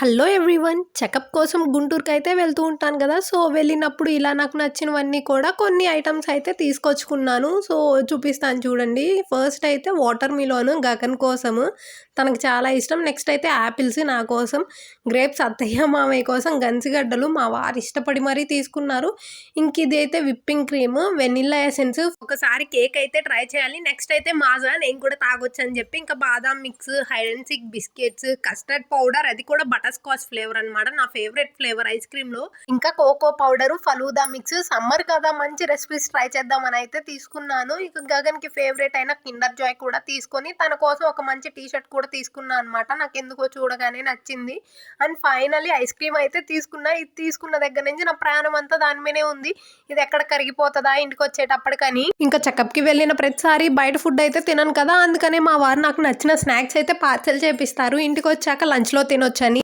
Hello everyone! Checkup కోసం గుంటూరుకైతే వెళ్తూ ఉంటాను గదా! సో, వెళ్ళినప్పుడు ఇలా నాకు నచ్చినవన్నీ కూడా కొన్ని ఐటెమ్స్ అయితే తీసుకొచ్చుకున్నాను. సో, చూపిస్తాను చూడండి. ఫస్ట్ అయితే వాటర్ మిలన్ గగన్ కోసము. తనకు చాలా ఇష్టం. నెక్స్ట్ అయితే యాపిల్స్ నా కోసం. గ్రేప్స్ అత్తయ్య, మామయ్య కోసం గన్సిగడ్డలు మా వారు ఇష్టపడి మరీ తీసుకున్నారు. ఇంక ఇదైతే విప్పింగ్ క్రీమ్, వెనిల్లా ఎసెన్స్. ఒకసారి కేక్ అయితే ట్రై చేయాలి. నెక్స్ట్ అయితే మాజా నేను కూడా తాగొచ్చని చెప్పి ఇంకా బాదాం mix, hide and seek biscuits, custard powder అది కూడా బటర్ స్కాచ్ ఫ్లేవర్ అనమాట. నా ఫేవరెట్ ఫ్లేవర్ ఐస్ క్రీమ్ లో. ఇంకా cocoa powder, falooda mix. Summer కదా మంచి రెసిపీస్ ట్రై చేద్దామని అయితే తీసుకున్నాను. ఇక గగన్ కి ఫేవరెట్ అయిన కిండర్ జాయ్ కూడా తీసుకొని తన కోసం ఒక మంచి టీ షర్ట్ కూడా తీసుకున్నాను అనమాట. నాకు ఎందుకో చూడగానే నచ్చింది. అండ్ ఫైనల్లీ ఐస్ క్రీమ్ అయితే తీసుకున్నా. ఇది తీసుకున్న దగ్గర నుంచి నా ప్రాణం అంతా దాని మీదే ఉంది. ఇది ఎక్కడ కరిగిపోతుందా ఇంటికి వచ్చేటప్పటికని. ఇంకా చెకప్ కి వెళ్ళిన ప్రతిసారి బయట ఫుడ్ అయితే తినను కదా, అందుకనే మా వారు నాకు నచ్చిన స్నాక్స్ అయితే పార్సెల్ చేపిస్తారు. ఇంటికి వచ్చాక లంచ్ లో తినొచ్చని.